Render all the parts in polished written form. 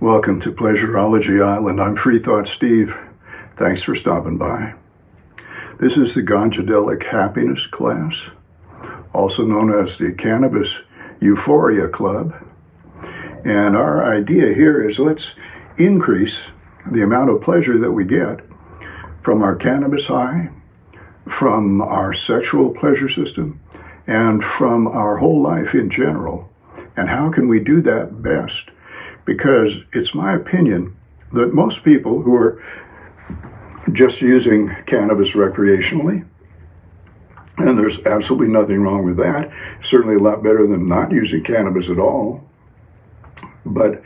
Welcome to Pleasureology Island. I'm Freethought Steve. Thanks for stopping by. This is the Ganjadelic Happiness class, also known as the Cannabis Euphoria Club. And our idea here is let's increase the amount of pleasure that we get from our cannabis high, from our sexual pleasure system, and from our whole life in general. And how can we do that best? Because it's my opinion that most people who are just using cannabis recreationally, and there's absolutely nothing wrong with that, certainly a lot better than not using cannabis at all, but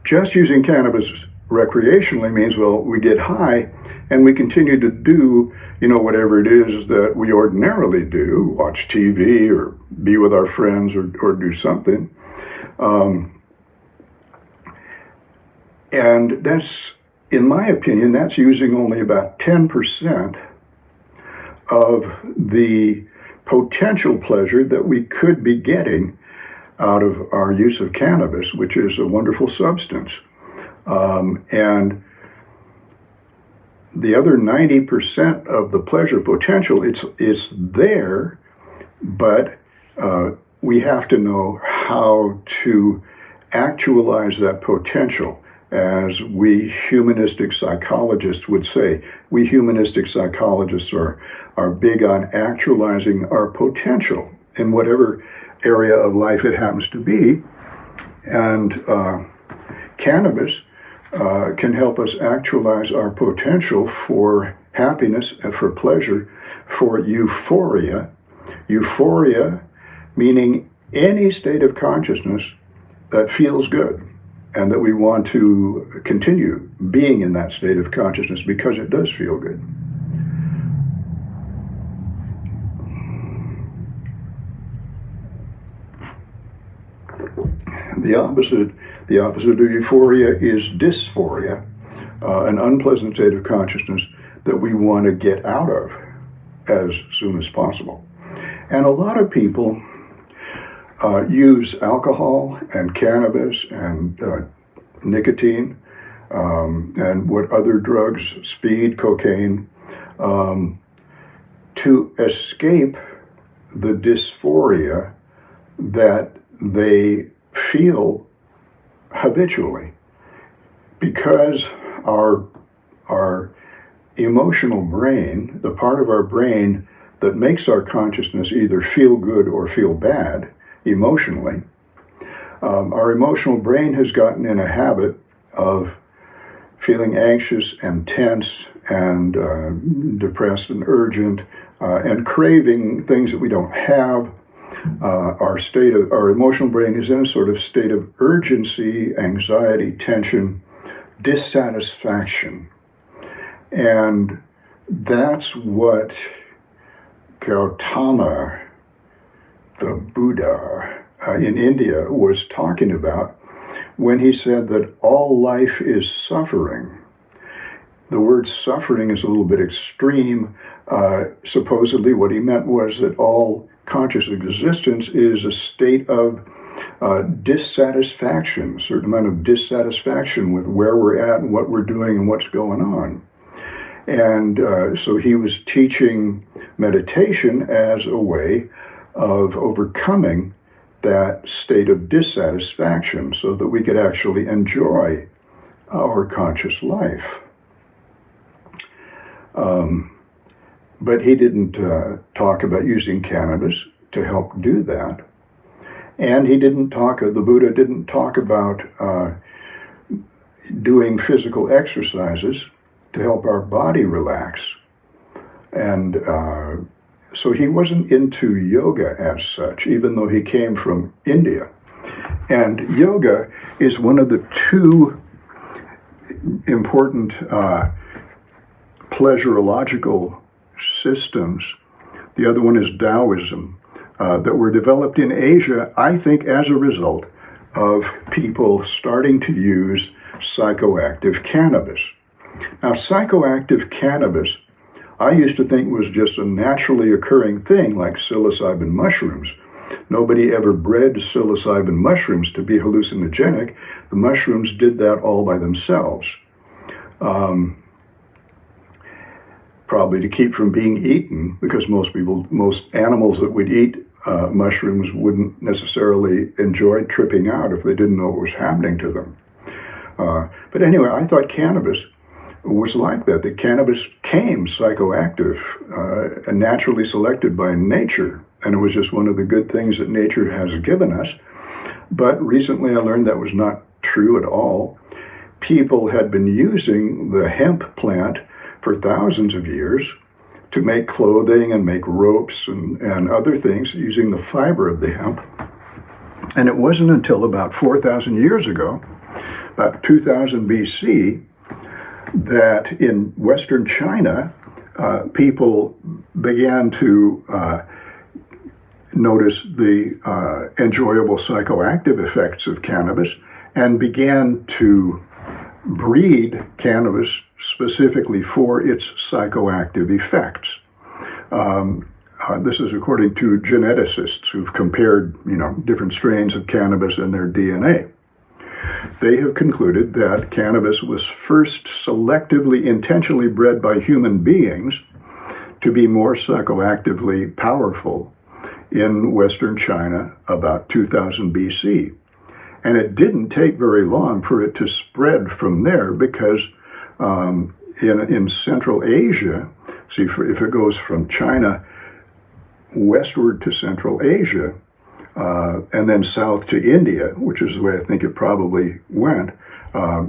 just using cannabis recreationally means, well, we get high and we continue to do, whatever it is that we ordinarily do, watch TV or be with our friends or do something. And that's, in my opinion, that's using only about 10% of the potential pleasure that we could be getting out of our use of cannabis, which is a wonderful substance. And the other 90% of the pleasure potential, it's there, but we have to know how to actualize that potential. As we humanistic psychologists would say, we humanistic psychologists are big on actualizing our potential in whatever area of life it happens to be. And cannabis can help us actualize our potential for happiness and for pleasure, for euphoria. Euphoria meaning any state of consciousness that feels good and that we want to continue being in that state of consciousness because it does feel good. The opposite of euphoria is dysphoria, an unpleasant state of consciousness that we want to get out of as soon as possible. And a lot of people use alcohol and cannabis and nicotine and what other drugs, speed, cocaine, to escape the dysphoria that they feel habitually, because our emotional brain, the part of our brain that makes our consciousness either feel good or feel bad emotionally, our emotional brain has gotten in a habit of feeling anxious and tense and depressed and urgent and craving things that we don't have. Our emotional brain is in a sort of state of urgency, anxiety, tension, dissatisfaction. And that's what Gautama, the Buddha in India, was talking about when he said that all life is suffering. The word suffering is a little bit extreme. Supposedly what he meant was that all conscious existence is a state of dissatisfaction, a certain amount of dissatisfaction with where we're at and what we're doing and what's going on. And so he was teaching meditation as a way of overcoming that state of dissatisfaction so that we could actually enjoy our conscious life. But he didn't talk about using cannabis to help do that. And the Buddha didn't talk about doing physical exercises to help our body relax. And so he wasn't into yoga as such, even though he came from India. And yoga is one of the two important pleasureological systems. The other one is Taoism, that were developed in Asia, I think, as a result of people starting to use psychoactive cannabis. Now, psychoactive cannabis, I used to think was just a naturally occurring thing like psilocybin mushrooms. Nobody ever bred psilocybin mushrooms to be hallucinogenic. The mushrooms did that all by themselves. Probably to keep from being eaten, because most animals that would eat mushrooms wouldn't necessarily enjoy tripping out if they didn't know what was happening to them. But anyway, I thought cannabis was like that. That cannabis came psychoactive and naturally selected by nature. And it was just one of the good things that nature has given us. But recently I learned that was not true at all. People had been using the hemp plant for thousands of years to make clothing and make ropes and other things using the fiber of the hemp. And it wasn't until about 4,000 years ago, about 2000 BC, that in Western China, people began to notice the enjoyable psychoactive effects of cannabis and began to breed cannabis specifically for its psychoactive effects. This is according to geneticists who've compared, different strains of cannabis and their DNA. They have concluded that cannabis was first selectively, intentionally bred by human beings to be more psychoactively powerful in Western China about 2000 BC. And it didn't take very long for it to spread from there because in Central Asia, if it goes from China westward to Central Asia, and then south to India, which is the way I think it probably went.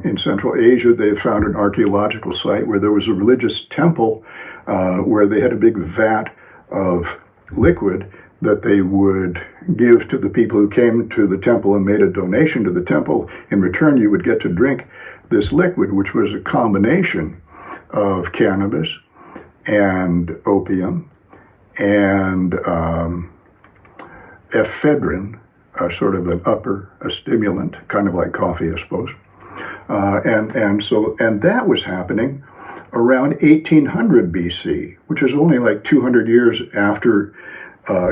In Central Asia, they found an archaeological site where there was a religious temple where they had a big vat of liquid that they would give to the people who came to the temple and made a donation to the temple. In return, you would get to drink this liquid, which was a combination of cannabis and opium and ephedrine, sort of a stimulant, kind of like coffee, I suppose. And that was happening around 1800 BC, which is only like 200 years after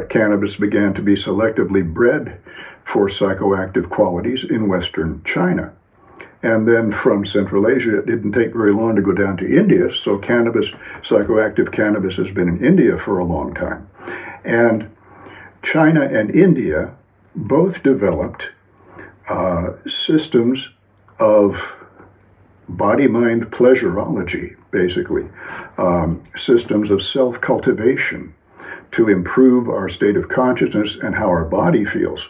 cannabis began to be selectively bred for psychoactive qualities in Western China. And then from Central Asia, it didn't take very long to go down to India, so psychoactive cannabis has been in India for a long time. And China and India both developed systems of body-mind pleasurology, basically, systems of self-cultivation to improve our state of consciousness and how our body feels,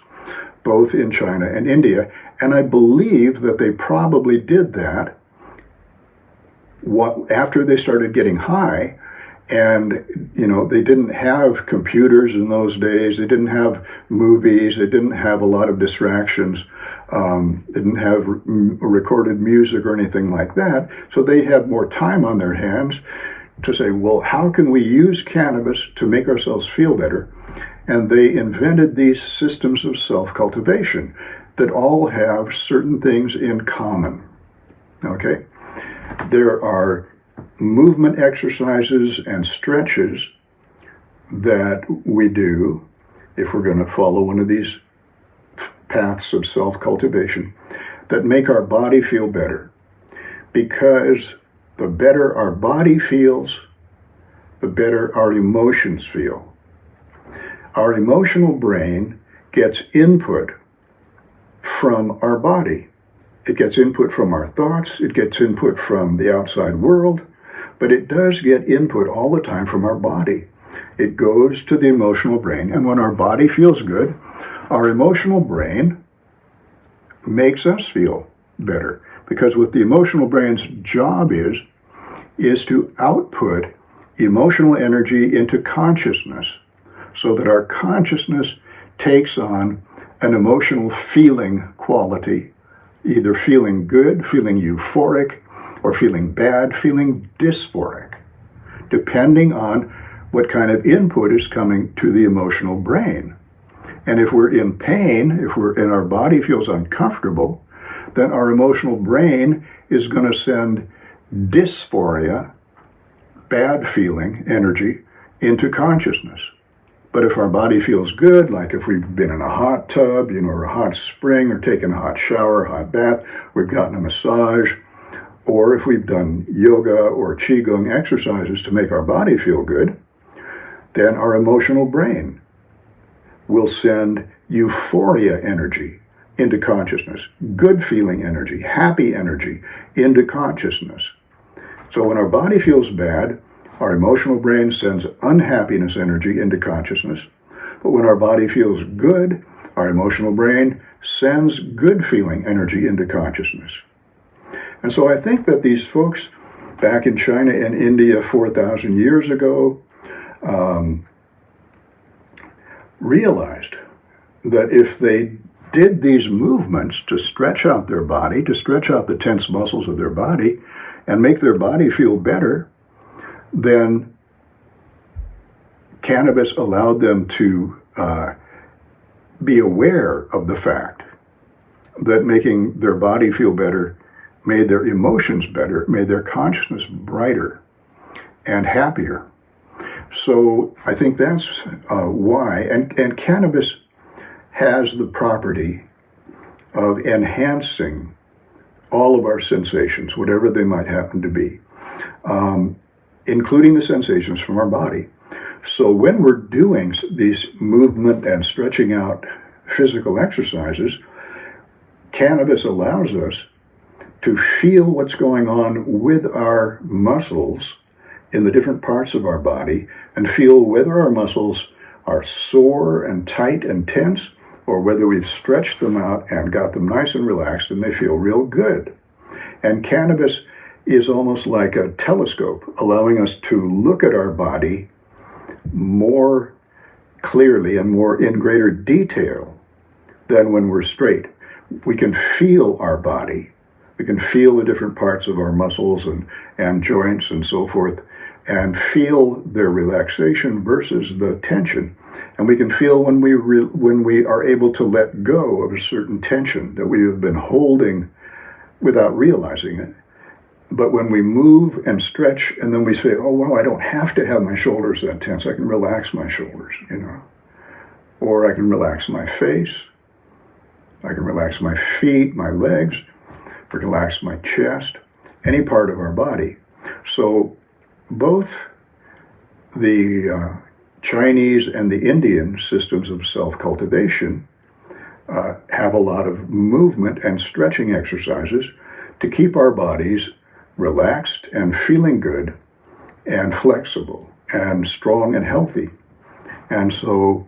both in China and India. And I believe that they probably did that after they started getting high. And, they didn't have computers in those days. They didn't have movies. They didn't have a lot of distractions. They didn't have recorded music or anything like that. So they had more time on their hands to say, well, how can we use cannabis to make ourselves feel better? And they invented these systems of self-cultivation that all have certain things in common. Okay? There are movement exercises and stretches that we do if we're going to follow one of these paths of self-cultivation that make our body feel better. Because the better our body feels, the better our emotions feel. Our emotional brain gets input from our body. It gets input from our thoughts, it gets input from the outside world, but it does get input all the time from our body. It goes to the emotional brain, and when our body feels good, our emotional brain makes us feel better. Because what the emotional brain's job is to output emotional energy into consciousness so that our consciousness takes on an emotional feeling quality, either feeling good, feeling euphoric, or feeling bad, feeling dysphoric, depending on what kind of input is coming to the emotional brain. And if we're in pain, and our body feels uncomfortable, then our emotional brain is going to send dysphoria, bad feeling energy, into consciousness. But if our body feels good, like if we've been in a hot tub, or a hot spring, or taken a hot shower, hot bath, we've gotten a massage, or if we've done yoga or qigong exercises to make our body feel good, then our emotional brain will send euphoria energy into consciousness, good feeling energy, happy energy into consciousness. So when our body feels bad, our emotional brain sends unhappiness energy into consciousness. But when our body feels good, our emotional brain sends good feeling energy into consciousness. And so I think that these folks back in China and India 4,000 years ago realized that if they did these movements to stretch out their body, to stretch out the tense muscles of their body, and make their body feel better, then cannabis allowed them to be aware of the fact that making their body feel better made their emotions better, made their consciousness brighter and happier. So I think that's why. And cannabis has the property of enhancing all of our sensations, whatever they might happen to be, including the sensations from our body. So when we're doing these movement and stretching out physical exercises, cannabis allows us to feel what's going on with our muscles in the different parts of our body and feel whether our muscles are sore and tight and tense or whether we've stretched them out and got them nice and relaxed and they feel real good. And cannabis is almost like a telescope, allowing us to look at our body more clearly and more in greater detail than when we're straight. We can feel our body. We can feel the different parts of our muscles and joints and so forth, and feel their relaxation versus the tension. And we can feel when we are able to let go of a certain tension that we have been holding without realizing it. But when we move and stretch, and then we say, oh, wow, I don't have to have my shoulders that tense. I can relax my shoulders, Or I can relax my face. I can relax my feet, my legs. I can relax my chest, any part of our body. So both the Chinese and the Indian systems of self-cultivation have a lot of movement and stretching exercises to keep our bodies relaxed and feeling good and flexible and strong and healthy. And so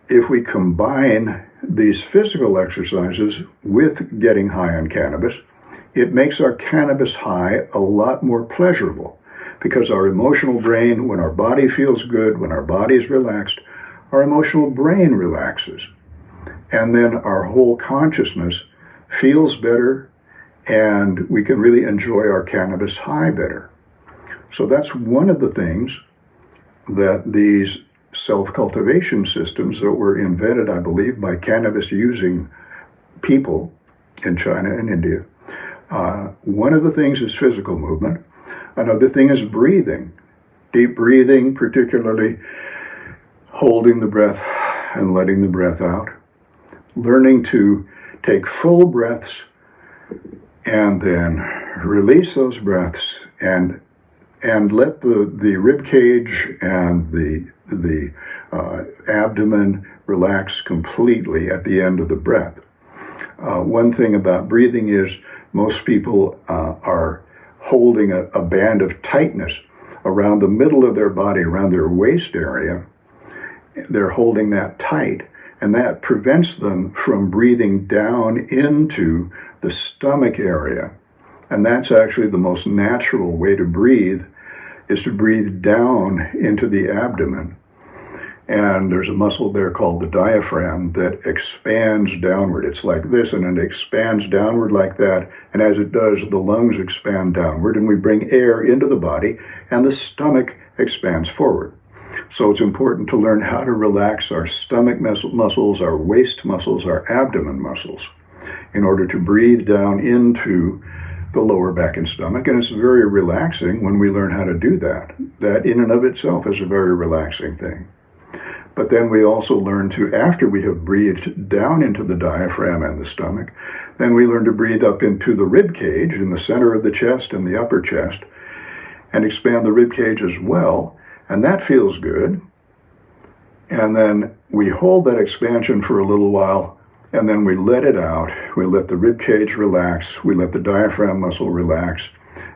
if we combine these physical exercises with getting high on cannabis, it makes our cannabis high a lot more pleasurable because our emotional brain, when our body feels good, when our body is relaxed, our emotional brain relaxes. And then our whole consciousness feels better and we can really enjoy our cannabis high better. So that's one of the things that these self-cultivation systems that were invented, I believe, by cannabis-using people in China and India. One of the things is physical movement. Another thing is breathing. Deep breathing, particularly holding the breath and letting the breath out. Learning to take full breaths and then release those breaths and let the rib cage and the abdomen relax completely at the end of the breath. One thing about breathing is most people are holding a band of tightness around the middle of their body, around their waist area. They're holding that tight, and that prevents them from breathing down into the stomach area. And that's actually the most natural way to breathe, is to breathe down into the abdomen. And there's a muscle there called the diaphragm that expands downward. It's like this, and it expands downward like that. And as it does, the lungs expand downward, and we bring air into the body, and the stomach expands forward. So it's important to learn how to relax our stomach muscles, our waist muscles, our abdomen muscles, in order to breathe down into the lower back and stomach, and it's very relaxing when we learn how to do that. That in and of itself is a very relaxing thing. But then we also learn to, after we have breathed down into the diaphragm and the stomach, then we learn to breathe up into the rib cage in the center of the chest and the upper chest, and expand the rib cage as well, and that feels good. And then we hold that expansion for a little while, and then we let it out. We let the rib cage relax, we let the diaphragm muscle relax,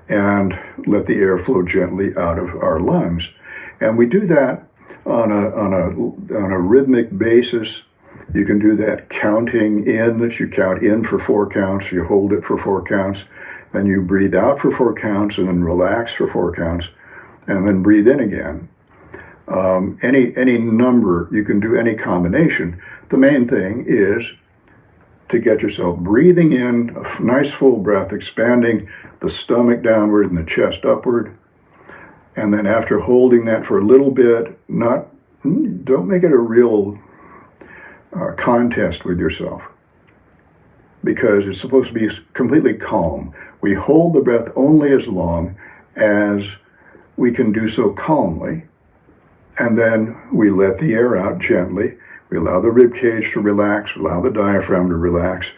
and let the air flow gently out of our lungs. And we do that on a rhythmic basis. You can do that counting in, that you count in for 4 counts, you hold it for 4 counts, then you breathe out for 4 counts, and then relax for 4 counts, and then breathe in again. Any number, you can do any combination. The main thing is to get yourself breathing in a nice full breath, expanding the stomach downward and the chest upward. And then after holding that for a little bit, don't make it a real contest with yourself, because it's supposed to be completely calm. We hold the breath only as long as we can do so calmly, and then we let the air out gently. We allow the rib cage to relax, allow the diaphragm to relax,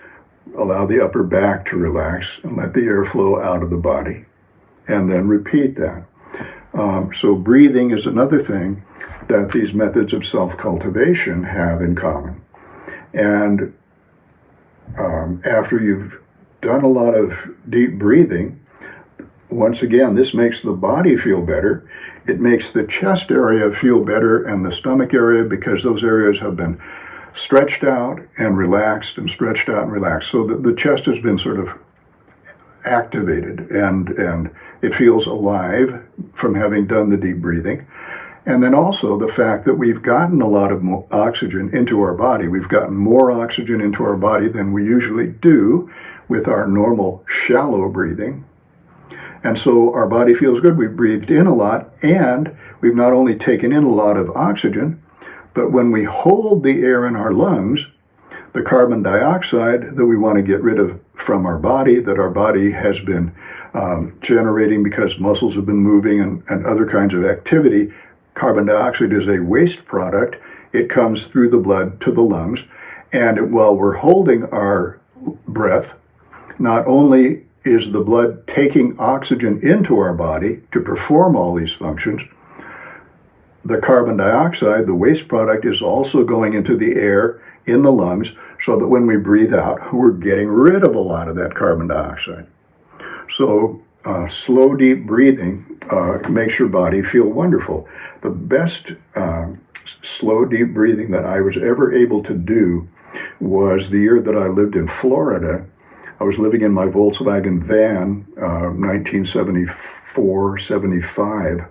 allow the upper back to relax, and let the air flow out of the body, and then repeat that. So breathing is another thing that these methods of self-cultivation have in common. And after you've done a lot of deep breathing, once again, this makes the body feel better. It makes the chest area feel better and the stomach area, because those areas have been stretched out and relaxed and stretched out and relaxed. So the chest has been sort of activated, and it feels alive from having done the deep breathing. And then also the fact that we've gotten a lot of oxygen into our body. We've gotten more oxygen into our body than we usually do with our normal shallow breathing. And so our body feels good. We've breathed in a lot, and we've not only taken in a lot of oxygen, but when we hold the air in our lungs, the carbon dioxide that we want to get rid of from our body, that our body has been generating because muscles have been moving and other kinds of activity, carbon dioxide is a waste product. It comes through the blood to the lungs. And while we're holding our breath, not only is the blood taking oxygen into our body to perform all these functions, the carbon dioxide, the waste product, is also going into the air in the lungs, so that when we breathe out, we're getting rid of a lot of that carbon dioxide. So slow, deep breathing makes your body feel wonderful. The best slow, deep breathing that I was ever able to do was the year that I lived in Florida. I was living in my Volkswagen van, 1974, 75.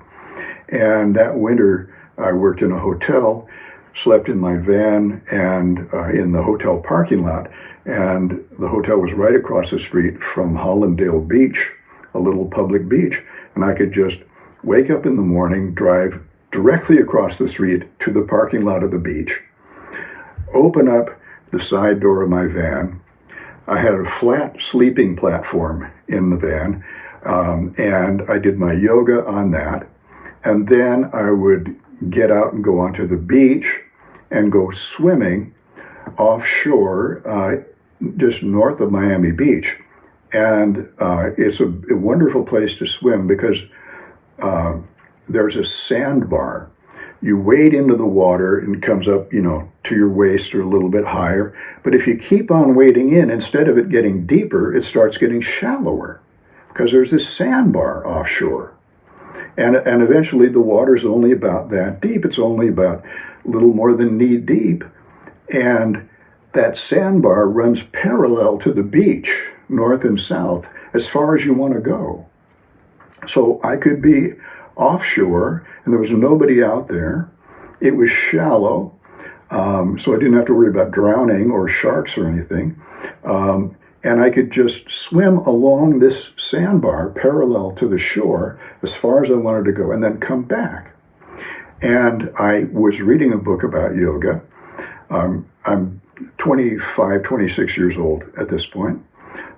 And that winter, I worked in a hotel, slept in my van and in the hotel parking lot. And the hotel was right across the street from Hollandale Beach, a little public beach. And I could just wake up in the morning, drive directly across the street to the parking lot of the beach, open up the side door of my van. I had a flat sleeping platform in the van, and I did my yoga on that. And then I would get out and go onto the beach and go swimming offshore, just north of Miami Beach. And it's a wonderful place to swim because there's a sandbar. You wade into the water and it comes up, to your waist or a little bit higher. But if you keep on wading in, instead of it getting deeper, it starts getting shallower because there's this sandbar offshore. And eventually the water's only about that deep. It's only about a little more than knee deep. And that sandbar runs parallel to the beach, north and south, as far as you want to go. So I could be offshore and there was nobody out there. It was shallow, so I didn't have to worry about drowning or sharks or anything. And I could just swim along this sandbar parallel to the shore as far as I wanted to go and then come back. And I was reading a book about yoga. I'm 25, 26 years old at this point.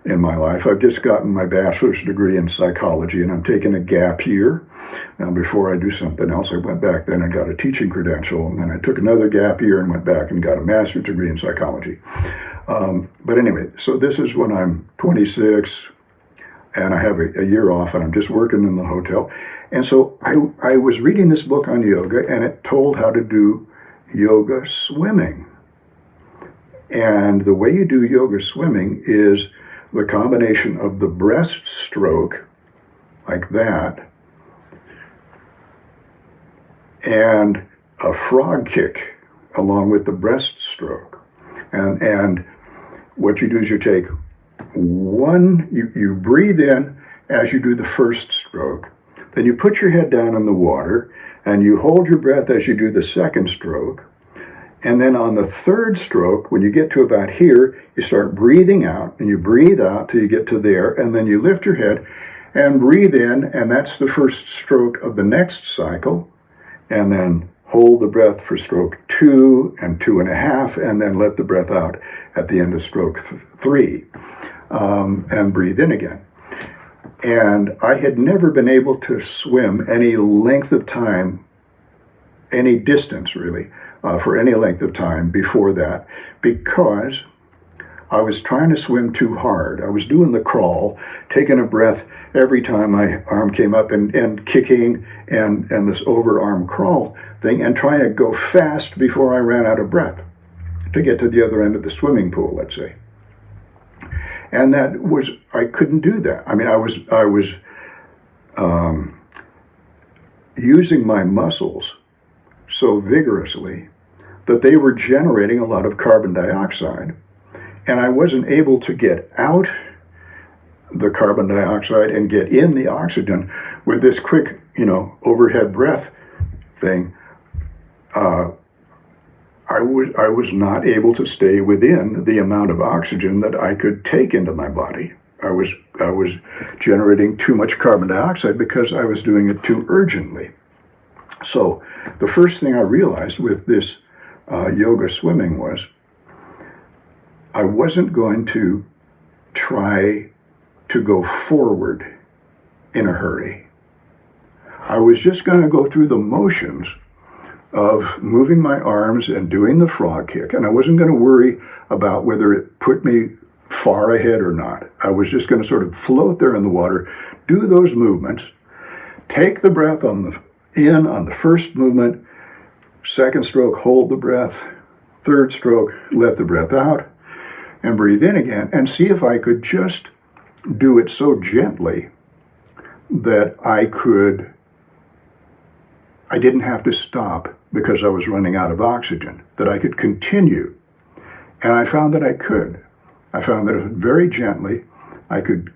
in my life. I've just gotten my bachelor's degree in psychology, and I'm taking a gap year. Now, before I do something else, I went back then and got a teaching credential, and then I took another gap year and went back and got a master's degree in psychology. But anyway, so this is when I'm 26, and I have a year off, and I'm just working in the hotel. And so I was reading this book on yoga, and it told how to do yoga swimming. And the way you do yoga swimming is the combination of the breaststroke, like that, and a frog kick along with the breaststroke. And what you do is you take you breathe in as you do the first stroke. Then you put your head down in the water and you hold your breath as you do the second stroke. And then on the third stroke, when you get to about here, you start breathing out, and you breathe out till you get to there, and then you lift your head and breathe in, and that's the first stroke of the next cycle. And then hold the breath for stroke 2 and 2.5, and then let the breath out at the end of stroke 3, and breathe in again. And I had never been able to swim any length of time, any distance really, for any length of time before that, because I was trying to swim too hard. I was doing the crawl, taking a breath every time my arm came up, and kicking and this overarm crawl thing, and trying to go fast before I ran out of breath to get to the other end of the swimming pool, let's say. And I couldn't do that. I mean, I was using my muscles so vigorously that they were generating a lot of carbon dioxide, and I wasn't able to get out the carbon dioxide and get in the oxygen with this quick, overhead breath thing. I was not able to stay within the amount of oxygen that I could take into my body. I was generating too much carbon dioxide because I was doing it too urgently. So the first thing I realized with this yoga swimming was I wasn't going to try to go forward in a hurry. I was just going to go through the motions of moving my arms and doing the frog kick, and I wasn't going to worry about whether it put me far ahead or not. I was just going to sort of float there in the water, do those movements, take the breath in on the first movement, second stroke, hold the breath, third stroke, let the breath out, and breathe in again, and see if I could just do it so gently that I didn't have to stop because I was running out of oxygen, that I could continue. And I found that I could. I found that very gently, I could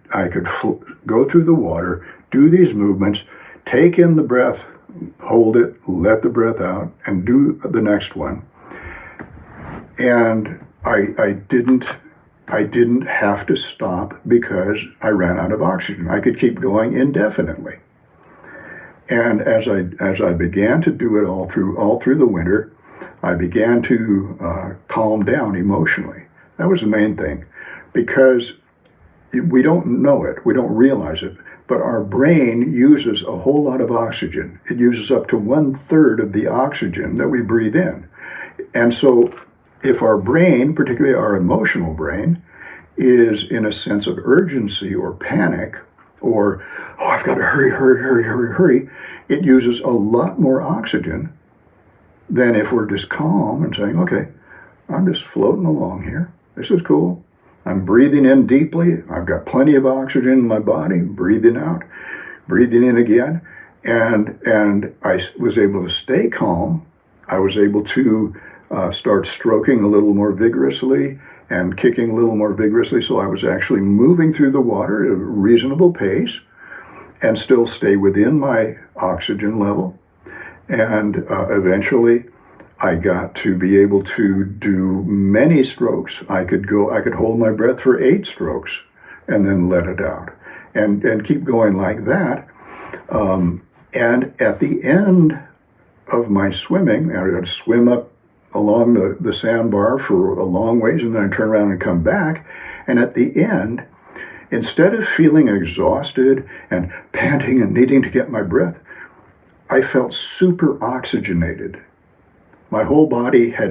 go through the water, do these movements, take in the breath, hold it, let the breath out, and do the next one. And I didn't have to stop because I ran out of oxygen. I could keep going indefinitely. And as I began to do it all through the winter, I began to calm down emotionally. That was the main thing, because we don't know it, we don't realize it, but our brain uses a whole lot of oxygen. It uses up to 1/3 of the oxygen that we breathe in. And so if our brain, particularly our emotional brain, is in a sense of urgency or panic, or, oh, I've got to hurry, it uses a lot more oxygen than if we're just calm and saying, okay, I'm just floating along here. This is cool. I'm breathing in deeply. I've got plenty of oxygen in my body. Breathing out, breathing in again. And I was able to stay calm. I was able to start stroking a little more vigorously and kicking a little more vigorously. So I was actually moving through the water at a reasonable pace and still stay within my oxygen level. And eventually I got to be able to do many strokes. I could hold my breath for 8 strokes and then let it out and keep going like that. And at the end of my swimming, I would swim up along the sandbar for a long ways, and then I turn around and come back. And at the end, instead of feeling exhausted and panting and needing to get my breath, I felt super oxygenated. My whole body had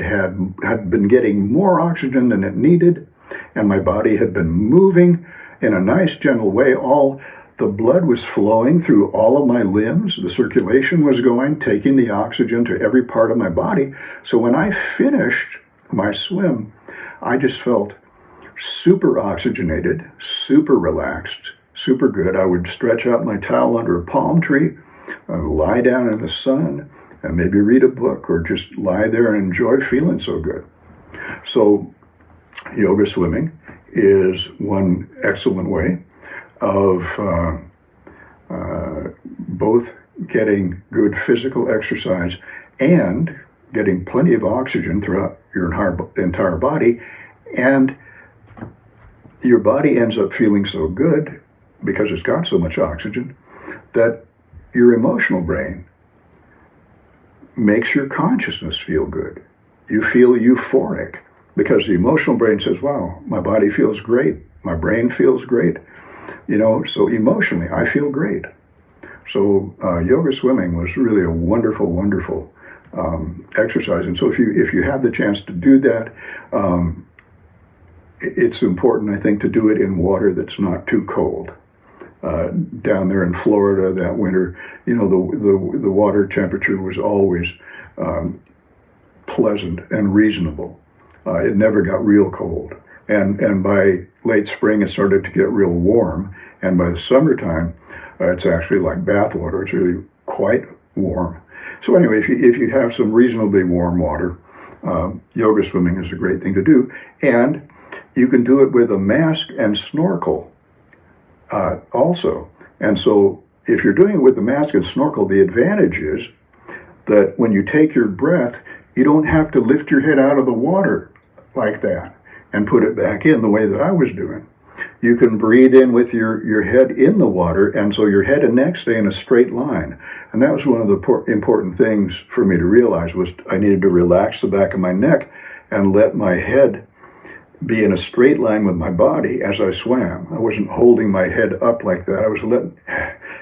been getting more oxygen than it needed, and my body had been moving in a nice, gentle way. All the blood was flowing through all of my limbs. The circulation was going, taking the oxygen to every part of my body. So when I finished my swim, I just felt super oxygenated, super relaxed, super good. I would stretch out my towel under a palm tree, lie down in the sun, and maybe read a book or just lie there and enjoy feeling so good. So yoga swimming is one excellent way of both getting good physical exercise and getting plenty of oxygen throughout your entire body. And your body ends up feeling so good because it's got so much oxygen that your emotional brain makes your consciousness feel good. You feel euphoric because the emotional brain says, wow, my body feels great. My brain feels great. So emotionally, I feel great. So yoga swimming was really a wonderful, wonderful exercise. And so if you have the chance to do that, it's important, I think, to do it in water that's not too cold. Down there in Florida that winter, the water temperature was always pleasant and reasonable. It never got real cold. And by late spring, it started to get real warm. And by the summertime, it's actually like bath water. It's really quite warm. So anyway, if you have some reasonably warm water, yoga swimming is a great thing to do. And you can do it with a mask and snorkel also. And so if you're doing it with the mask and snorkel, the advantage is that when you take your breath, you don't have to lift your head out of the water like that and put it back in the way that I was doing. You can breathe in with your head in the water, and so your head and neck stay in a straight line. And that was one of the important things for me to realize was I needed to relax the back of my neck and let my head be in a straight line with my body as I swam. I wasn't holding my head up like that. I was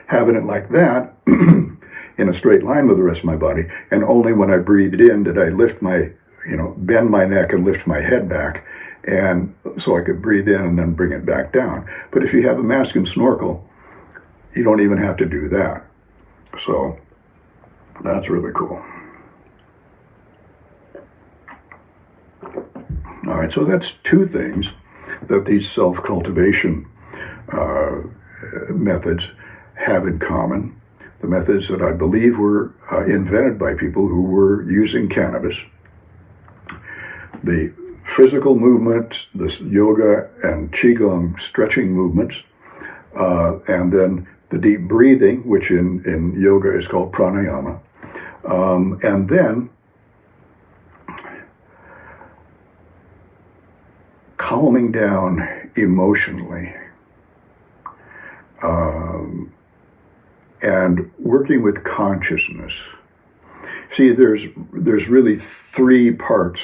having it like that in a straight line with the rest of my body. And only when I breathed in did I bend my neck and lift my head back. And so I could breathe in and then bring it back down. But if you have a mask and snorkel, you don't even have to do that. So that's really cool. All right, so that's two things that these self-cultivation methods have in common. The methods that I believe were invented by people who were using cannabis. The physical movement, this yoga and qigong stretching movements, and then the deep breathing, which in yoga is called pranayama, and then calming down emotionally, and working with consciousness. See, there's really three parts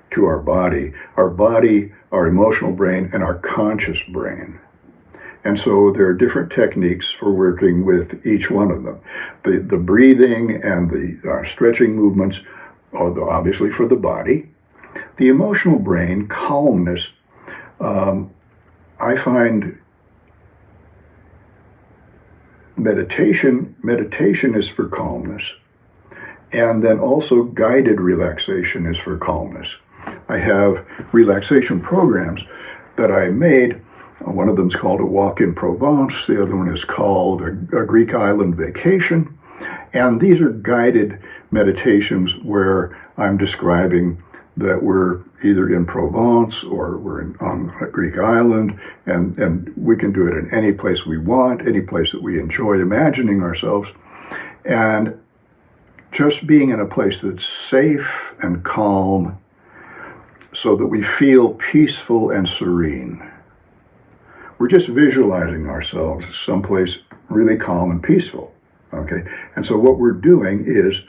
to our body, our emotional brain, and our conscious brain. And so there are different techniques for working with each one of them. The breathing and the stretching movements are obviously for the body. The emotional brain, calmness, I find meditation is for calmness. And then also guided relaxation is for calmness. I have relaxation programs that I made. One of them is called A Walk in Provence. The other one is called a Greek Island Vacation. And these are guided meditations where I'm describing that we're either in Provence or we're on a Greek island, and we can do it in any place we want, any place that we enjoy imagining ourselves. And just being in a place that's safe and calm so that we feel peaceful and serene. We're just visualizing ourselves someplace really calm and peaceful, okay? And so what we're doing is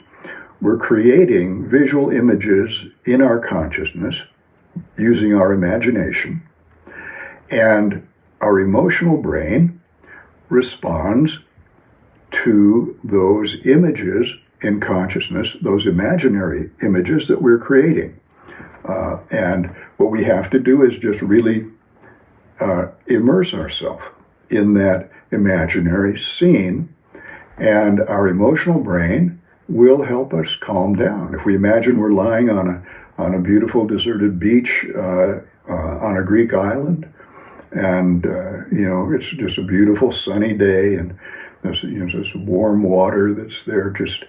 we're creating visual images in our consciousness using our imagination, And our emotional brain responds to those images in consciousness, those imaginary images that we're creating. And what we have to do is just really immerse ourselves in that imaginary scene, and our emotional brain will help us calm down. If we imagine we're lying on a beautiful deserted beach on a Greek island, and it's just a beautiful sunny day, and there's this warm water that's there just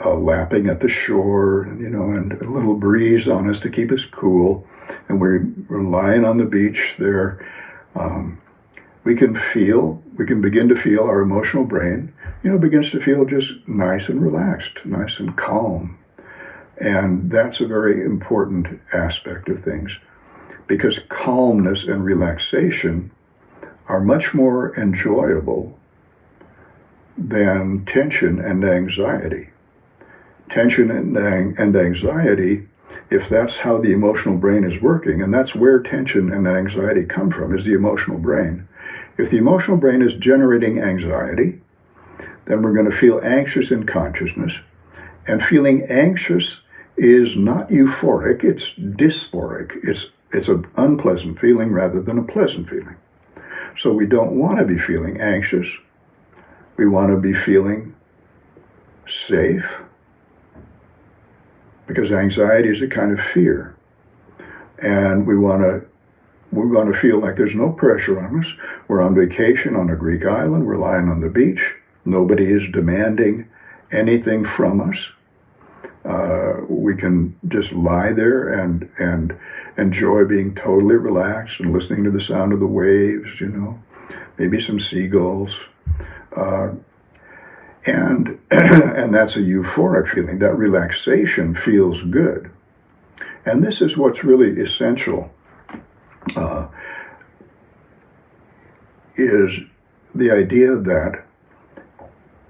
lapping at the shore, and a little breeze on us to keep us cool, and we're lying on the beach there. We can begin to feel our emotional brain, begins to feel just nice and relaxed, nice and calm. And that's a very important aspect of things, because calmness and relaxation are much more enjoyable than tension and anxiety. Tension and anxiety, if that's how the emotional brain is working, and that's where tension and anxiety come from, is the emotional brain. If the emotional brain is generating anxiety, then we're going to feel anxious in consciousness. And feeling anxious is not euphoric, it's dysphoric. It's an unpleasant feeling rather than a pleasant feeling. So we don't want to be feeling anxious. We want to be feeling safe, because anxiety is a kind of fear. And we want to feel like there's no pressure on us. We're on vacation on a Greek island. We're lying on the beach. Nobody is demanding anything from us. We can just lie there and enjoy being totally relaxed and listening to the sound of the waves, maybe some seagulls. And that's a euphoric feeling. That relaxation feels good. And this is what's really essential, is the idea that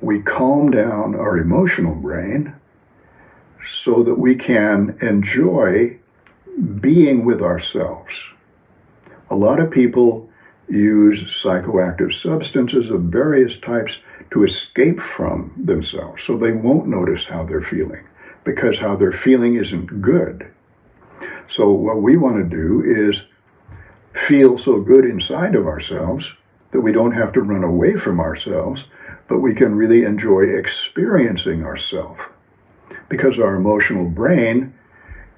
we calm down our emotional brain so that we can enjoy being with ourselves. A lot of people use psychoactive substances of various types to escape from themselves, so they won't notice how they're feeling, because how they're feeling isn't good. So what we want to do is feel so good inside of ourselves that we don't have to run away from ourselves, but we can really enjoy experiencing ourselves, because our emotional brain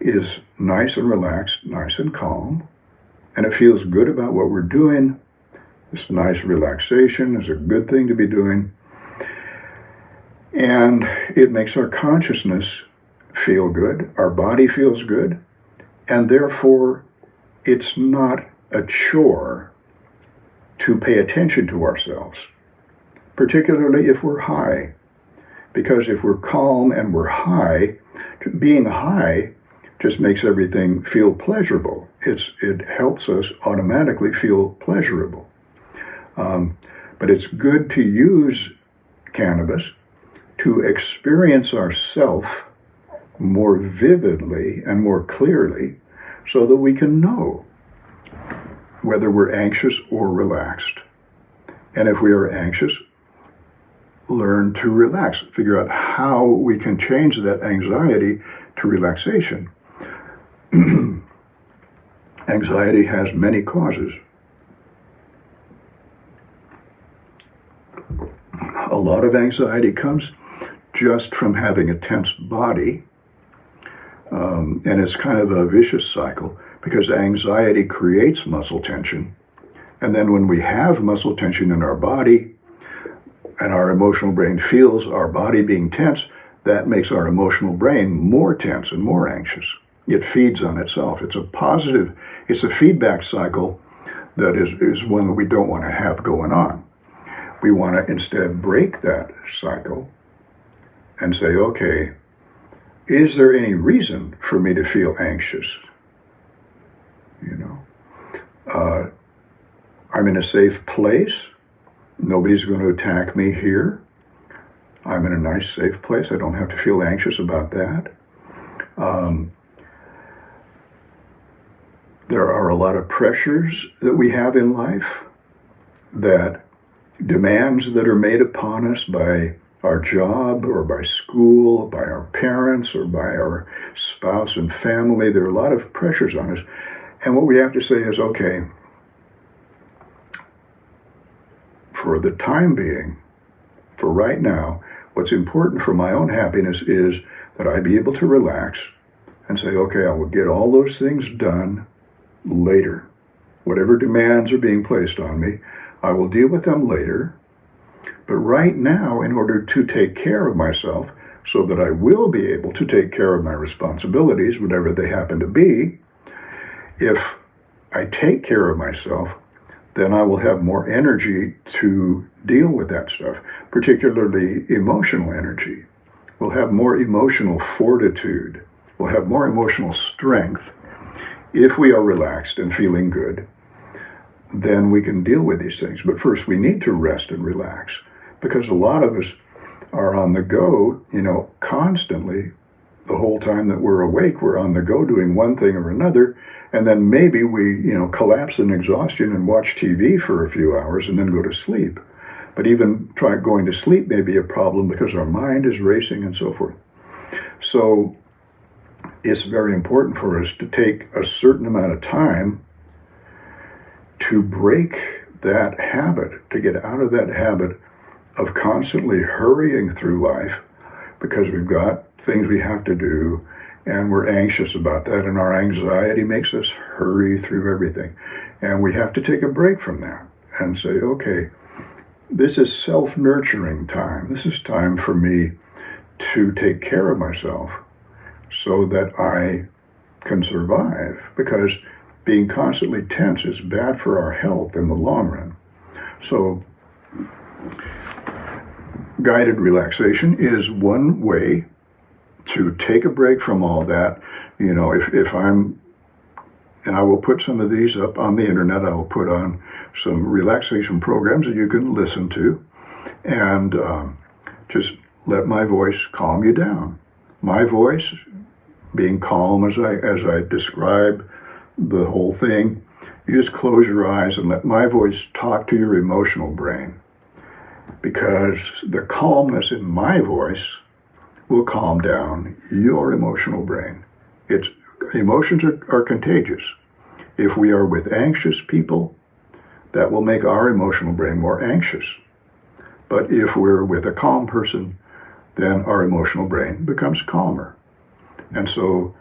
is nice and relaxed, nice and calm, and it feels good about what we're doing. This nice relaxation is a good thing to be doing. And it makes our consciousness feel good, our body feels good, and therefore it's not a chore to pay attention to ourselves, particularly if we're high. Because if we're calm and we're high, being high just makes everything feel pleasurable. It helps us automatically feel pleasurable. But it's good to use cannabis to experience ourself more vividly and more clearly, so that we can know whether we're anxious or relaxed. And if we are anxious, learn to relax, figure out how we can change that anxiety to relaxation. Anxiety has many causes. A lot of anxiety comes just from having a tense body, and it's kind of a vicious cycle, because anxiety creates muscle tension, and then when we have muscle tension in our body and our emotional brain feels our body being tense, that makes our emotional brain more tense and more anxious. It feeds on itself. It's a feedback cycle that is one that we don't want to have going on. We want to instead break that cycle and say, okay, is there any reason for me to feel anxious? I'm in a safe place. Nobody's going to attack me here. I'm in a nice, safe place. I don't have to feel anxious about that. there are a lot of pressures that we have in life, that demands that are made upon us by our job or by school, by our parents or by our spouse and family. There are a lot of pressures on us. And what we have to say is, okay, for the time being, for right now, what's important for my own happiness is that I be able to relax and say, okay, I will get all those things done later. Whatever demands are being placed on me, I will deal with them later. But right now, in order to take care of myself, so that I will be able to take care of my responsibilities, whatever they happen to be, if I take care of myself, then I will have more energy to deal with that stuff, particularly emotional energy. We'll have more emotional fortitude. We'll have more emotional strength if we are relaxed and feeling good. Then we can deal with these things. But first, we need to rest and relax, because a lot of us are on the go, constantly. The whole time that we're awake, we're on the go doing one thing or another. And then maybe we, collapse in exhaustion and watch TV for a few hours and then go to sleep. But even going to sleep may be a problem because our mind is racing and so forth. So it's very important for us to take a certain amount of time to break that habit, to get out of that habit of constantly hurrying through life because we've got things we have to do and we're anxious about that, and our anxiety makes us hurry through everything. And we have to take a break from that and say, okay, this is self-nurturing time. This is time for me to take care of myself so that I can survive, because being constantly tense is bad for our health in the long run. So guided relaxation is one way to take a break from all that. If I'm, and I will put some of these up on the internet, I will put on some relaxation programs that you can listen to, and just let my voice calm you down. My voice being calm as I describe the whole thing. You just close your eyes and let my voice talk to your emotional brain, because the calmness in my voice will calm down your emotional brain. Emotions are contagious. If we are with anxious people, that will make our emotional brain more anxious. But if we're with a calm person, then our emotional brain becomes calmer. And so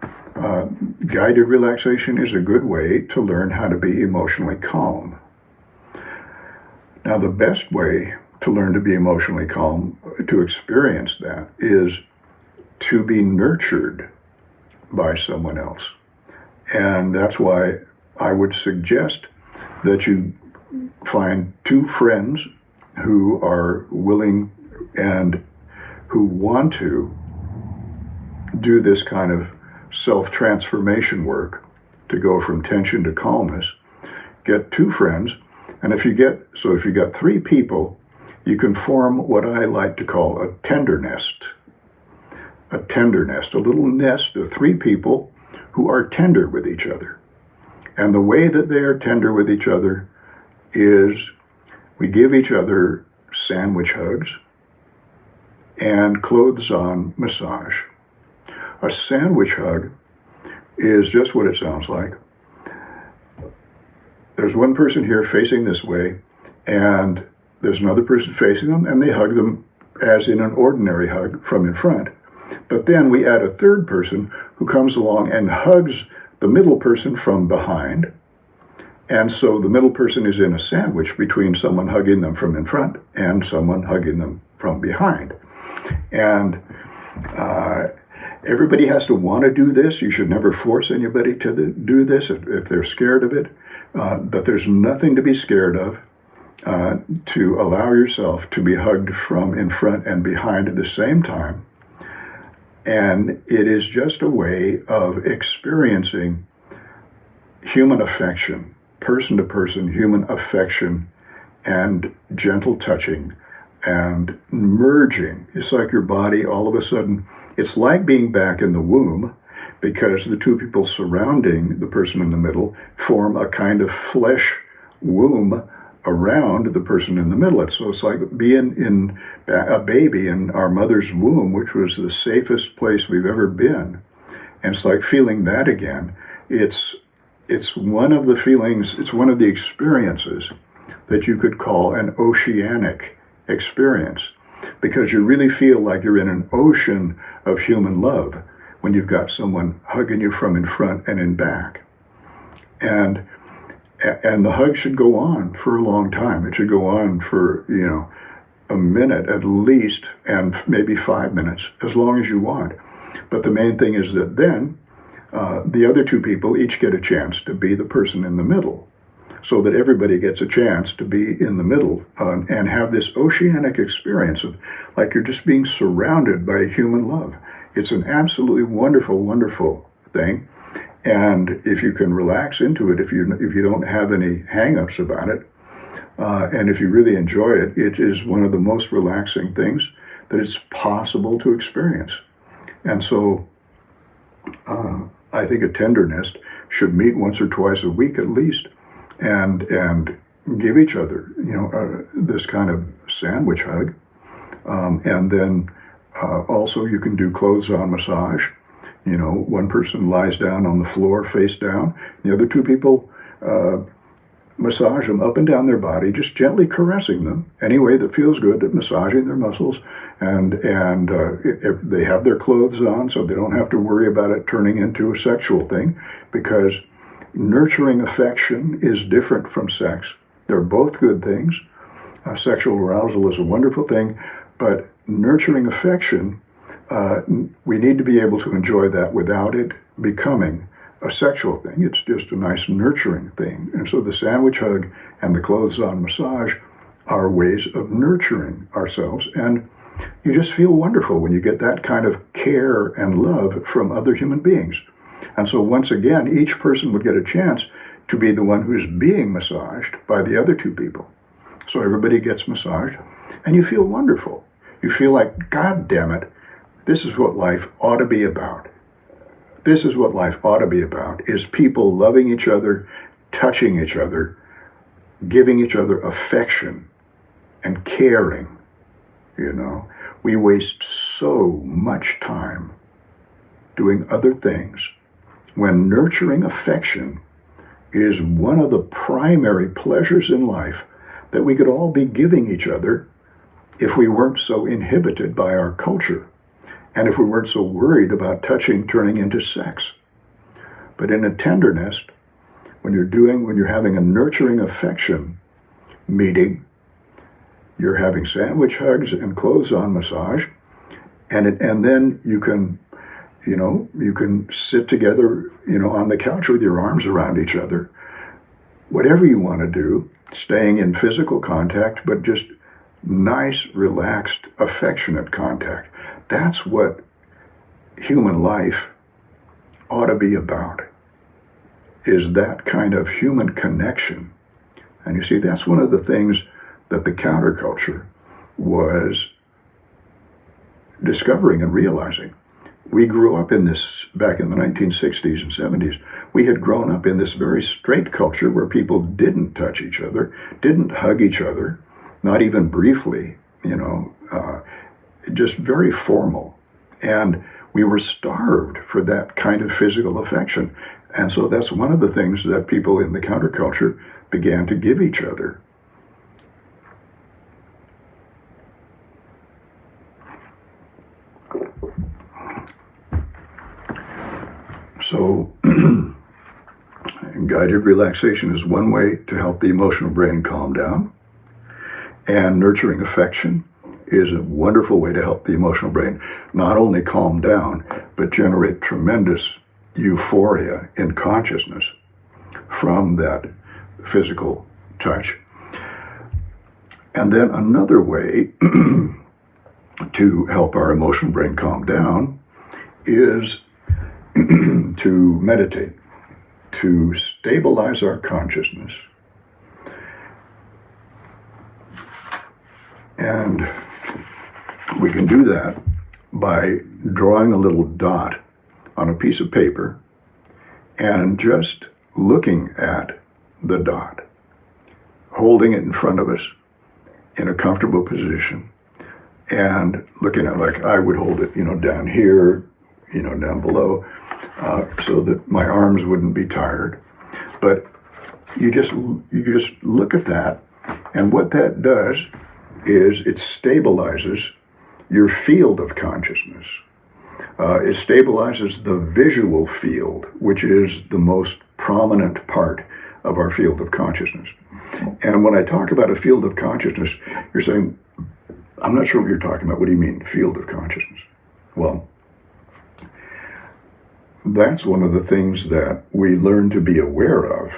guided relaxation is a good way to learn how to be emotionally calm. Now, the best way to learn to be emotionally calm, to experience that, is to be nurtured by someone else. And that's why I would suggest that you find two friends who are willing and who want to do this kind of self-transformation work to go from tension to calmness. Get two friends, and if you got three people, you can form what I like to call a tender nest. A tender nest, a little nest of three people who are tender with each other. And the way that they are tender with each other is we give each other sandwich hugs and clothes on massage. A sandwich hug is just what it sounds like. There's one person here facing this way, and there's another person facing them, and they hug them as in an ordinary hug from in front. But then we add a third person who comes along and hugs the middle person from behind. And so the middle person is in a sandwich between someone hugging them from in front and someone hugging them from behind. And everybody has to want to do this. You should never force anybody to do this if they're scared of it. But there's nothing to be scared of. To allow yourself to be hugged from in front and behind at the same time. And it is just a way of experiencing human affection, person-to-person human affection, and gentle touching and merging. It's like your body all of a sudden, it's like being back in the womb, because the two people surrounding the person in the middle form a kind of flesh womb around the person in the middle. So it's like being in a baby in our mother's womb, which was the safest place we've ever been. And it's like feeling that again. It's one of the feelings, it's one of the experiences that you could call an oceanic experience, because you really feel like you're in an ocean of human love when you've got someone hugging you from in front and in back. And the hug should go on for a long time. It should go on for, a minute at least, and maybe 5 minutes, as long as you want. But the main thing is that then the other two people each get a chance to be the person in the middle, so that everybody gets a chance to be in the middle and have this oceanic experience of like you're just being surrounded by human love. It's an absolutely wonderful, wonderful thing. And if you can relax into it, if you don't have any hang-ups about it, and if you really enjoy it, it is one of the most relaxing things that it's possible to experience. And so I think a tendernist should meet once or twice a week at least, and give each other, this kind of sandwich hug. And then also you can do clothes-on massage. One person lies down on the floor face down. The other two people massage them up and down their body, just gently caressing them any way that feels good, at massaging their muscles. And if they have their clothes on, so they don't have to worry about it turning into a sexual thing, because nurturing affection is different from sex. They're both good things. Sexual arousal is a wonderful thing, but nurturing affection, we need to be able to enjoy that without it becoming a sexual thing. It's just a nice nurturing thing. And so the sandwich hug and the clothes-on massage are ways of nurturing ourselves. And you just feel wonderful when you get that kind of care and love from other human beings. And so once again, each person would get a chance to be the one who's being massaged by the other two people. So everybody gets massaged, and you feel wonderful. You feel like, God damn it, this is what life ought to be about. This is what life ought to be about, is people loving each other, touching each other, giving each other affection and caring. We waste so much time doing other things when nurturing affection is one of the primary pleasures in life that we could all be giving each other if we weren't so inhibited by our culture, and if we weren't so worried about touching turning into sex. But in a tenderness, when you're having a nurturing affection meeting, you're having sandwich hugs and clothes-on massage, and then you can sit together, on the couch with your arms around each other, whatever you want to do, staying in physical contact, but just nice, relaxed, affectionate contact. That's what human life ought to be about, is that kind of human connection. And you see, that's one of the things that the counterculture was discovering and realizing. We grew up in this back in the 1960s and 70s. We had grown up in this very straight culture where people didn't touch each other, didn't hug each other, not even briefly, just very formal. And we were starved for that kind of physical affection. And so that's one of the things that people in the counterculture began to give each other. So guided relaxation is one way to help the emotional brain calm down. And nurturing affection is a wonderful way to help the emotional brain not only calm down, but generate tremendous euphoria in consciousness from that physical touch. And then another way to help our emotional brain calm down is to meditate, to stabilize our consciousness. And we can do that by drawing a little dot on a piece of paper and just looking at the dot, holding it in front of us in a comfortable position and looking at, like I would hold it, down here, down below, so that my arms wouldn't be tired. But you just look at that, and what that does is it stabilizes your field of consciousness. It stabilizes the visual field, which is the most prominent part of our field of consciousness. And when I talk about a field of consciousness, you're saying, I'm not sure what you're talking about. What do you mean, field of consciousness? Well, that's one of the things that we learn to be aware of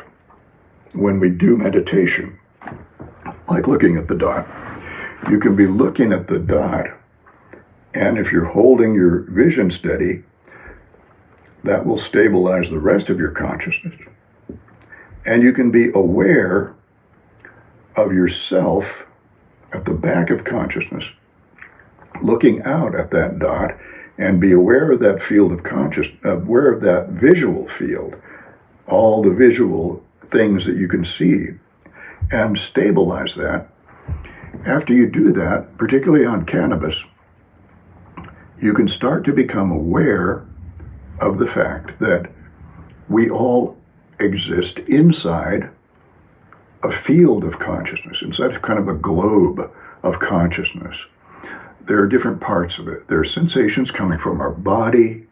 when we do meditation, like looking at the dot. You can be looking at the dot, and if you're holding your vision steady, that will stabilize the rest of your consciousness. And you can be aware of yourself at the back of consciousness, looking out at that dot, and be aware of that field of consciousness, aware of that visual field, all the visual things that you can see, and stabilize that. After you do that, particularly on cannabis, you can start to become aware of the fact that we all exist inside a field of consciousness, inside of kind of a globe of consciousness. There are different parts of it. There are sensations coming from our body.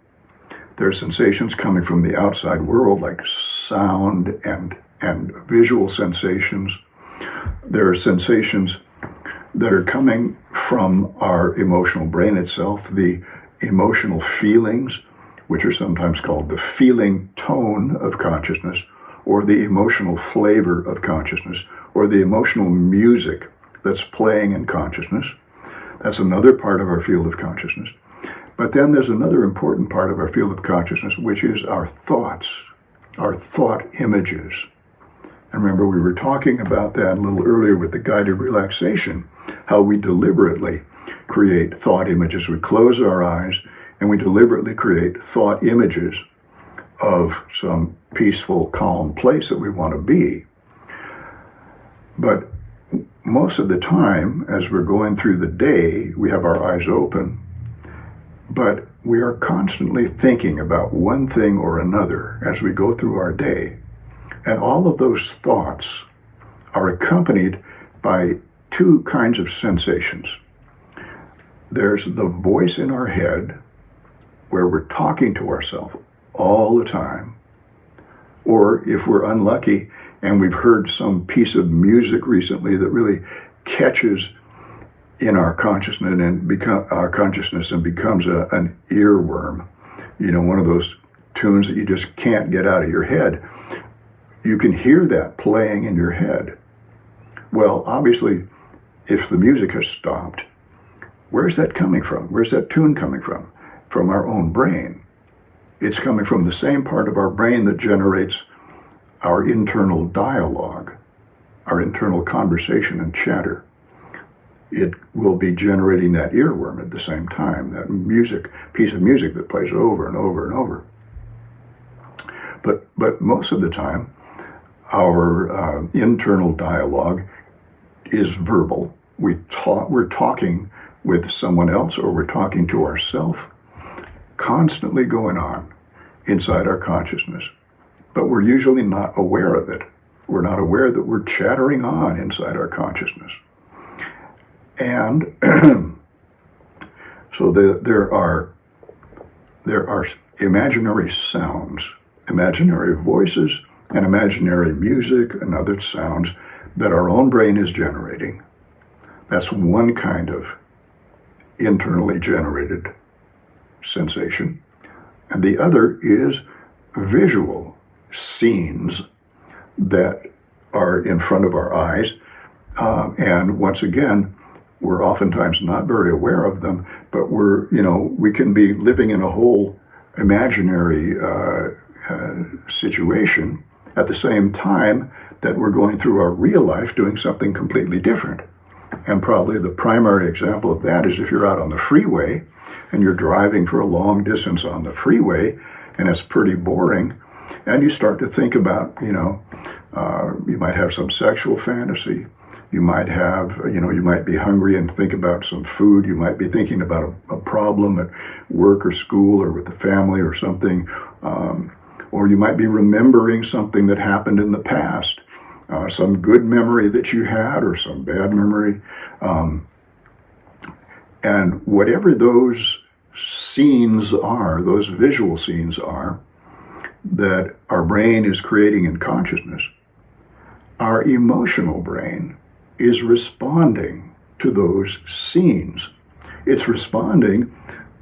There are sensations coming from the outside world, like sound and visual sensations. There are sensations that are coming from our emotional brain itself, the emotional feelings, which are sometimes called the feeling tone of consciousness, or the emotional flavor of consciousness, or the emotional music that's playing in consciousness. That's another part of our field of consciousness. But then there's another important part of our field of consciousness, which is our thoughts, our thought images. And remember, we were talking about that a little earlier with the guided relaxation, how we deliberately create thought images. We close our eyes and we deliberately create thought images of some peaceful, calm place that we want to be. But most of the time, as we're going through the day, we have our eyes open, but we are constantly thinking about one thing or another as we go through our day. And all of those thoughts are accompanied by two kinds of sensations. There's the voice in our head, where we're talking to ourselves all the time. Or if we're unlucky and we've heard some piece of music recently that really catches in our consciousness and becomes an earworm, one of those tunes that you just can't get out of your head. You can hear that playing in your head. Well, obviously, if the music has stopped, where's that coming from? Where's that tune coming from? From our own brain. It's coming from the same part of our brain that generates our internal dialogue, our internal conversation and chatter. It will be generating that earworm at the same time, that piece of music that plays over and over and over. But most of the time, our internal dialogue is verbal. We're talking with someone else, or we're talking to ourselves, constantly going on inside our consciousness. But we're usually not aware of it. We're not aware that we're chattering on inside our consciousness. And so there are imaginary sounds, imaginary voices, and imaginary music and other sounds that our own brain is generating. That's one kind of internally generated sensation. And the other is visual scenes that are in front of our eyes. And once again, we're oftentimes not very aware of them, but we can be living in a whole imaginary situation at the same time that we're going through our real life doing something completely different. And probably the primary example of that is if you're out on the freeway and you're driving for a long distance on the freeway, and it's pretty boring. And you start to think about, you might have some sexual fantasy. You might have, you might be hungry and think about some food. You might be thinking about a problem at work or school or with the family or something. Or you might be remembering something that happened in the past, some good memory that you had or some bad memory. And whatever those scenes are, those visual scenes are, that our brain is creating in consciousness, our emotional brain is responding to those scenes. It's responding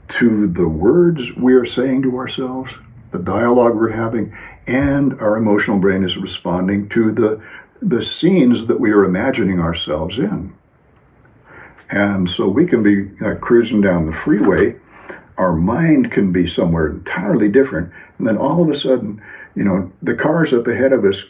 to the words we are saying to ourselves, the dialogue we're having, and our emotional brain is responding to the scenes that we are imagining ourselves in. And so we can be cruising down the freeway, our mind can be somewhere entirely different, and then all of a sudden, the cars up ahead of us,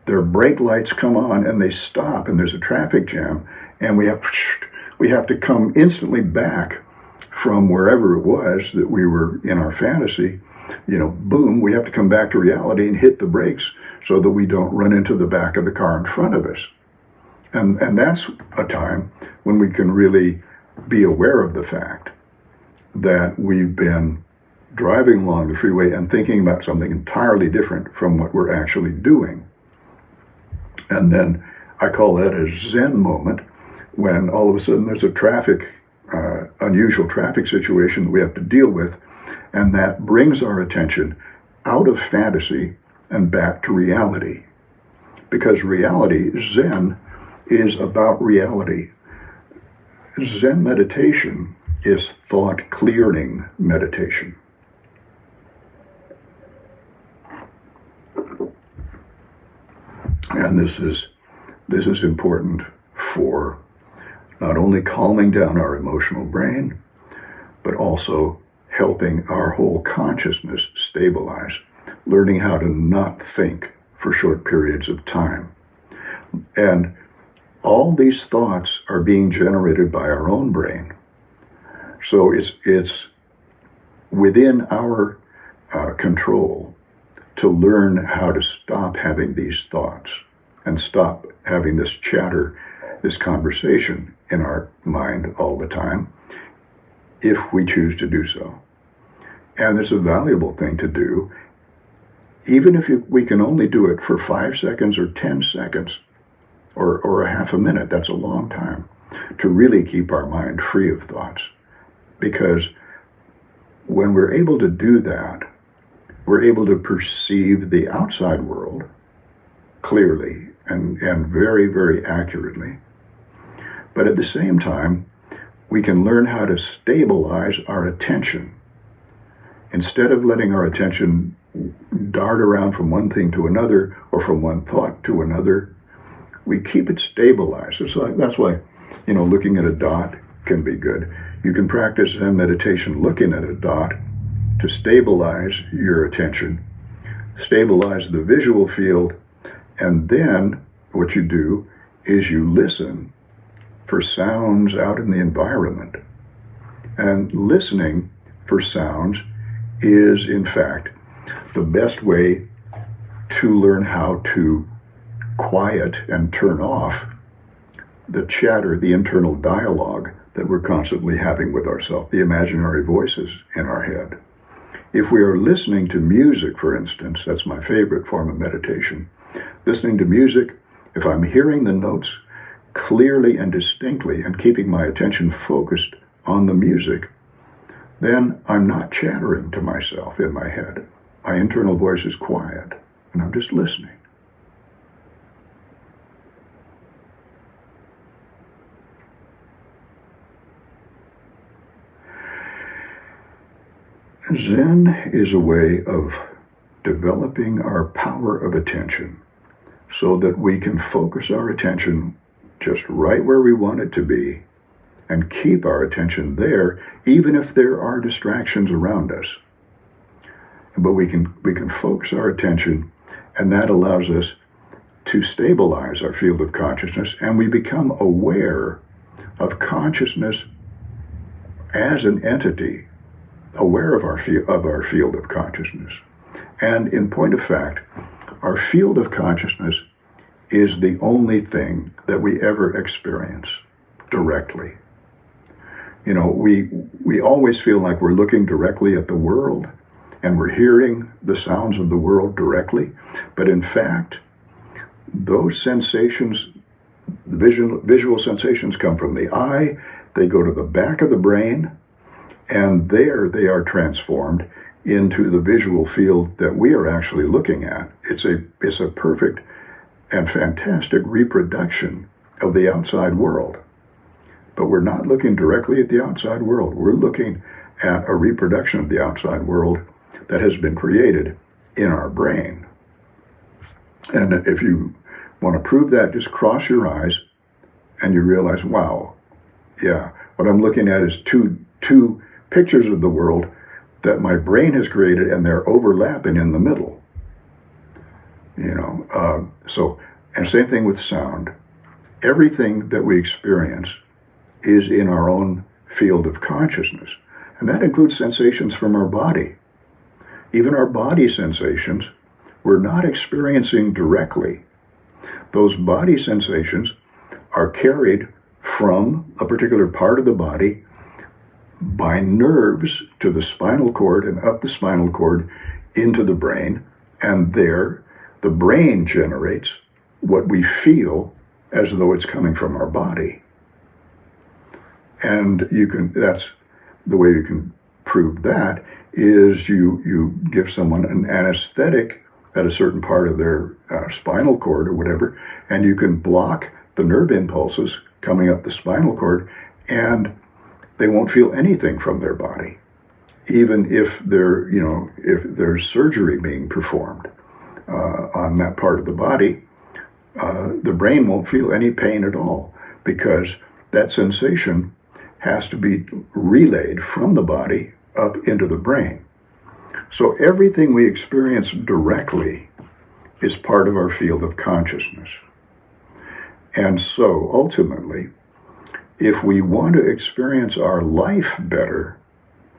their brake lights come on and they stop and there's a traffic jam, and we have to come instantly back from wherever it was that we were in our fantasy. Boom, we have to come back to reality and hit the brakes so that we don't run into the back of the car in front of us. And that's a time when we can really be aware of the fact that we've been driving along the freeway and thinking about something entirely different from what we're actually doing. And then I call that a Zen moment, when all of a sudden there's a unusual traffic situation that we have to deal with, and that brings our attention out of fantasy and back to reality. Because reality, Zen, is about reality. Zen meditation is thought clearing meditation. And this is important for not only calming down our emotional brain, but also helping our whole consciousness stabilize, learning how to not think for short periods of time. And all these thoughts are being generated by our own brain. So it's within our control to learn how to stop having these thoughts and stop having this chatter, this conversation in our mind all the time, if we choose to do so. And it's a valuable thing to do, even if we can only do it for 5 seconds or 10 seconds or a half a minute. That's a long time to really keep our mind free of thoughts. Because when we're able to do that, we're able to perceive the outside world clearly and very, very accurately. But at the same time, we can learn how to stabilize our attention. Instead of letting our attention dart around from one thing to another or from one thought to another, we keep it stabilized. That's why, looking at a dot can be good. You can practice Zen meditation looking at a dot to stabilize your attention, stabilize the visual field, and then what you do is you listen for sounds out in the environment. And listening for sounds is, in fact, the best way to learn how to quiet and turn off the chatter, the internal dialogue that we're constantly having with ourselves, the imaginary voices in our head. If we are listening to music, for instance, that's my favorite form of meditation. Listening to music, if I'm hearing the notes clearly and distinctly and keeping my attention focused on the music, then I'm not chattering to myself in my head. My internal voice is quiet, and I'm just listening. Zen is a way of developing our power of attention so that we can focus our attention just right where we want it to be and keep our attention there, even if there are distractions around us. But we can focus our attention, and that allows us to stabilize our field of consciousness, and we become aware of consciousness as an entity aware of our field of consciousness. And in point of fact, our field of consciousness is the only thing that we ever experience directly. You know, we always feel like we're looking directly at the world and we're hearing the sounds of the world directly. But in fact, those sensations, the visual sensations come from the eye, they go to the back of the brain, and there they are transformed into the visual field that we are actually looking at. It's a perfect and fantastic reproduction of the outside world. But we're not looking directly at the outside world. We're looking at a reproduction of the outside world that has been created in our brain. And if you want to prove that, just cross your eyes and you realize, wow, yeah, what I'm looking at is two pictures of the world that my brain has created, and they're overlapping in the middle. You know, and same thing with sound. Everything that we experience is in our own field of consciousness, and that includes sensations from our body. Even our body sensations, we're not experiencing directly. Those body sensations are carried from a particular part of the body by nerves to the spinal cord and up the spinal cord into the brain, and there the brain generates what we feel as though it's coming from our body. And that's the way you can prove that is you give someone an anesthetic at a certain part of their spinal cord or whatever, and you can block the nerve impulses coming up the spinal cord, and they won't feel anything from their body, even if there's surgery being performed on that part of the body. The brain won't feel any pain at all, because that sensation has to be relayed from the body up into the brain. So everything we experience directly is part of our field of consciousness. And so ultimately, if we want to experience our life better,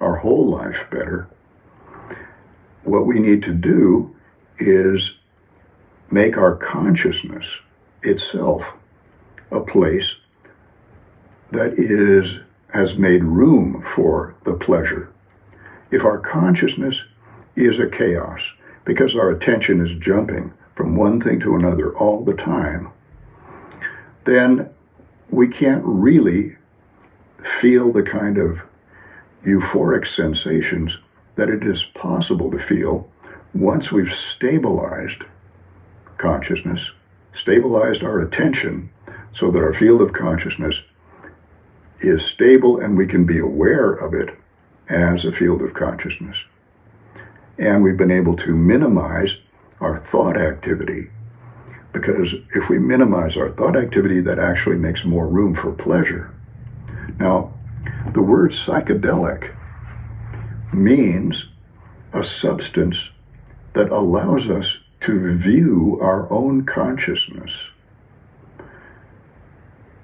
our whole life better, what we need to do is make our consciousness itself a place that has made room for the pleasure. If our consciousness is a chaos, because our attention is jumping from one thing to another all the time, then we can't really feel the kind of euphoric sensations that it is possible to feel once we've stabilized consciousness, stabilized our attention so that our field of consciousness is stable and we can be aware of it as a field of consciousness. And we've been able to minimize our thought activity, because if we minimize our thought activity, that actually makes more room for pleasure. Now, the word psychedelic means a substance that allows us to view our own consciousness,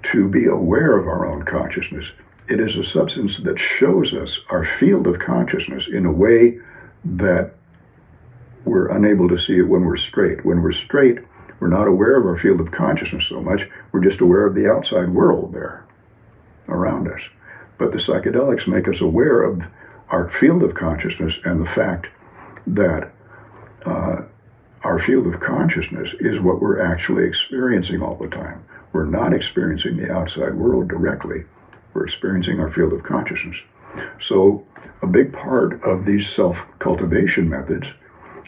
to be aware of our own consciousness. It is a substance that shows us our field of consciousness in a way that we're unable to see it when we're straight. When we're straight, we're not aware of our field of consciousness so much. We're just aware of the outside world there around us. But the psychedelics make us aware of our field of consciousness and the fact that our field of consciousness is what we're actually experiencing all the time. We're not experiencing the outside world directly. We're experiencing our field of consciousness. So a big part of these self-cultivation methods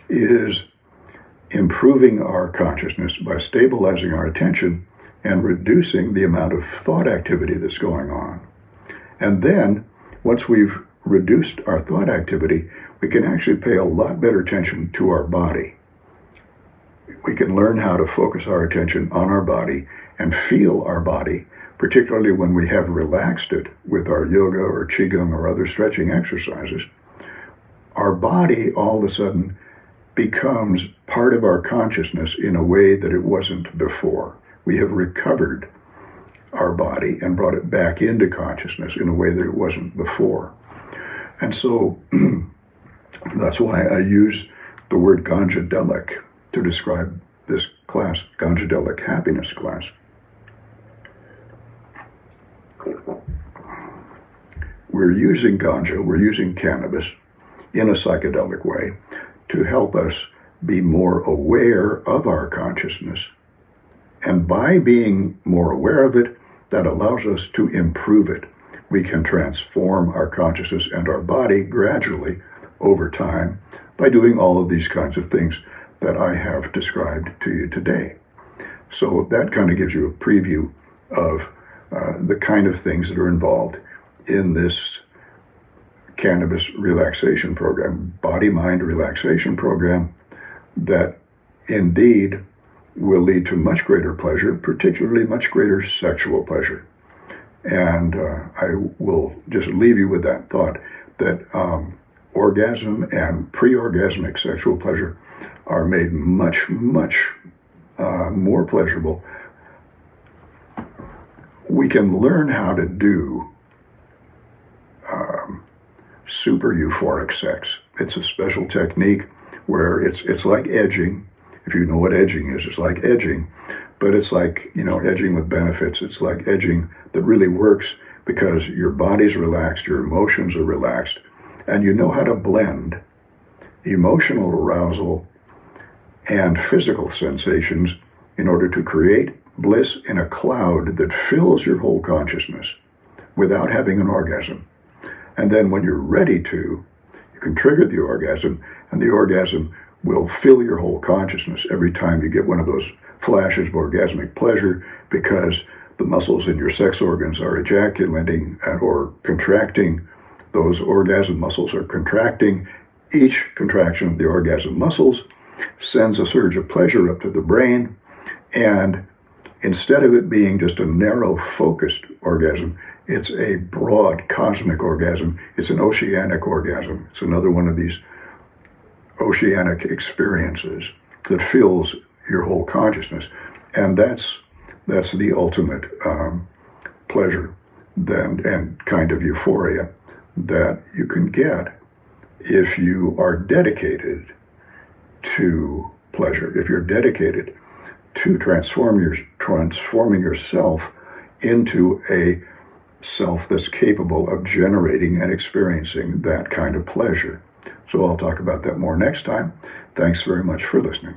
is improving our consciousness by stabilizing our attention and reducing the amount of thought activity that's going on. And then, once we've reduced our thought activity, we can actually pay a lot better attention to our body. We can learn how to focus our attention on our body and feel our body, particularly when we have relaxed it with our yoga or qigong or other stretching exercises. Our body all of a sudden becomes part of our consciousness in a way that it wasn't before. We have recovered our body and brought it back into consciousness in a way that it wasn't before. And so that's why I use the word ganjadelic to describe this class, ganjadelic happiness class. We're using ganja, we're using cannabis in a psychedelic way to help us be more aware of our consciousness. And by being more aware of it, that allows us to improve it. We can transform our consciousness and our body gradually over time by doing all of these kinds of things that I have described to you today. So that kind of gives you a preview of the kind of things that are involved in this cannabis relaxation program, body-mind relaxation program, that indeed will lead to much greater pleasure, particularly much greater sexual pleasure. And I will just leave you with that thought that orgasm and pre-orgasmic sexual pleasure are made much, much more pleasurable. We can learn how to do super euphoric sex. It's a special technique where it's like edging. If you know what edging is, it's like edging, but it's like, edging with benefits. It's like edging that really works because your body's relaxed, your emotions are relaxed, and you know how to blend emotional arousal and physical sensations in order to create bliss in a cloud that fills your whole consciousness without having an orgasm. And then when you're ready to, you can trigger the orgasm, and the orgasm will fill your whole consciousness every time you get one of those flashes of orgasmic pleasure, because the muscles in your sex organs are ejaculating or contracting. Those orgasm muscles are contracting. Each contraction of the orgasm muscles sends a surge of pleasure up to the brain, and instead of it being just a narrow, focused orgasm, it's a broad, cosmic orgasm. It's an oceanic orgasm. It's another one of these oceanic experiences that fills your whole consciousness. And that's the ultimate pleasure and kind of euphoria that you can get if you are dedicated to pleasure, if you're dedicated to transforming yourself into a self that's capable of generating and experiencing that kind of pleasure. So I'll talk about that more next time. Thanks very much for listening.